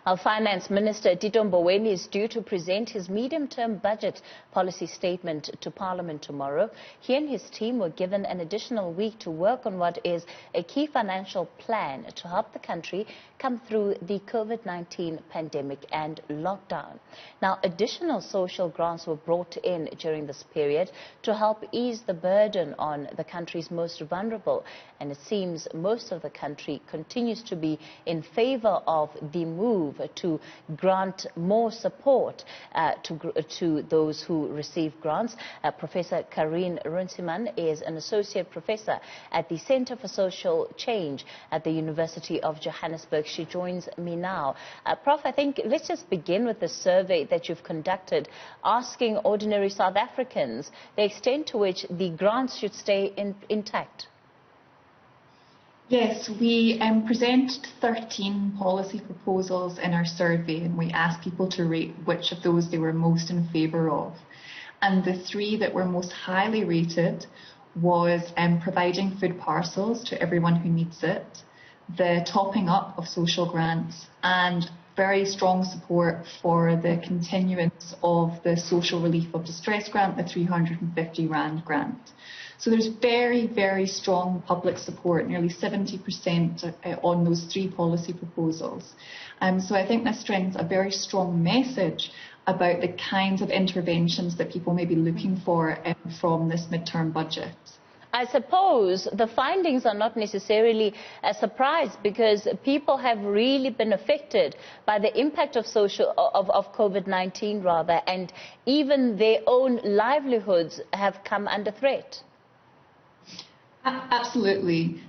Our Finance Minister Tito Mboweni is due to present his medium-term budget policy statement to Parliament tomorrow. He and his team were given an additional week to work on what is a key financial plan to help the country come through the COVID-19 pandemic and lockdown. Now, additional social grants were brought in during this period to help ease the burden on the country's most vulnerable, and it seems most of the country continues to be in favor of the move to grant more support to those who receive grants. Professor Karine Runciman is an associate professor at the Center for Social Change at the University of Johannesburg. She joins me now. Prof, I think let's just begin with the survey that you've conducted, asking ordinary South Africans the extent to which the grants should stay intact. Yes, we presented 13 policy proposals in our survey, and we asked people to rate which of those they were most in favour of. And the three that were most highly rated was providing food parcels to everyone who needs it, the topping up of social grants, and very strong support for the continuance of the social relief of distress grant, the R350 grant. So there's very, very strong public support, nearly 70% on those three policy proposals. So I think this sends a very strong message about the kinds of interventions that people may be looking for from this midterm budget. I suppose the findings are not necessarily a surprise, because people have really been affected by the impact of COVID-19 rather, and even their own livelihoods have come under threat. Absolutely.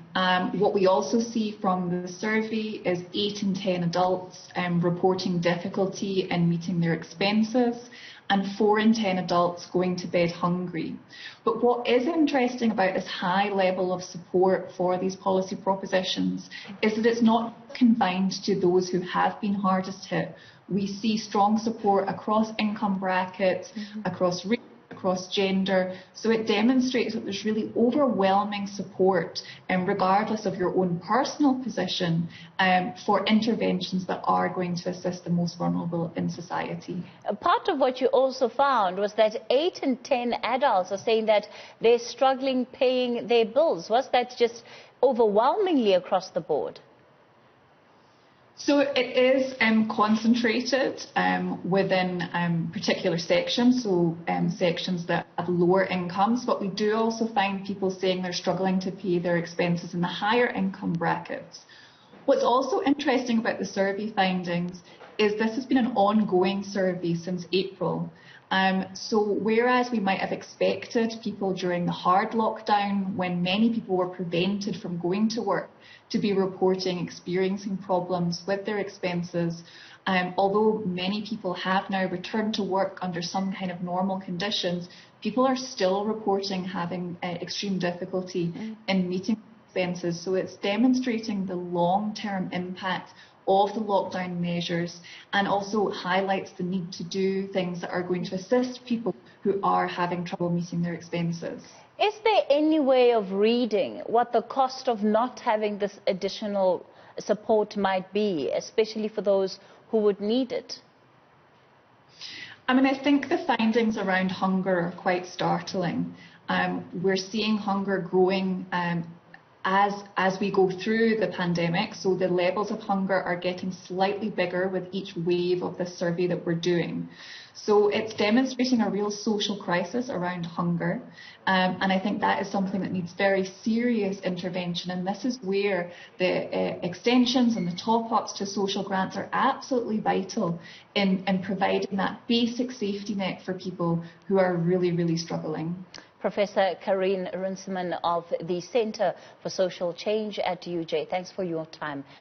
What we also see from the survey is 8 in 10 adults reporting difficulty in meeting their expenses, and 4 in 10 adults going to bed hungry. But what is interesting about this high level of support for these policy propositions is that it's not confined to those who have been hardest hit. We see strong support across income brackets, across race, across gender, so it demonstrates that there's really overwhelming support, regardless of your own personal position, for interventions that are going to assist the most vulnerable in society. Part of what you also found was that 8 in 10 adults are saying that they're struggling paying their bills. Was that just overwhelmingly across the board? So it is concentrated within particular sections, so sections that have lower incomes, but we do also find people saying they're struggling to pay their expenses in the higher income brackets. What's also interesting about the survey findings is this has been an ongoing survey since April. So whereas we might have expected people during the hard lockdown, when many people were prevented from going to work, to be reporting experiencing problems with their expenses, although many people have now returned to work under some kind of normal conditions, people are still reporting having extreme difficulty in meeting expenses. So it's demonstrating the long-term impact of the lockdown measures, and also highlights the need to do things that are going to assist people who are having trouble meeting their expenses. Is there any way of reading what the cost of not having this additional support might be, especially for those who would need it? I mean, I think the findings around hunger are quite startling. We're seeing hunger growing as we go through the pandemic, so the levels of hunger are getting slightly bigger with each wave of the survey that we're doing. So it's demonstrating a real social crisis around hunger, and I think that is something that needs very serious intervention, and this is where the extensions and the top-ups to social grants are absolutely vital in providing that basic safety net for people who are really, really struggling. Professor Karine Runciman of the Center for Social Change at UJ, thanks for your time.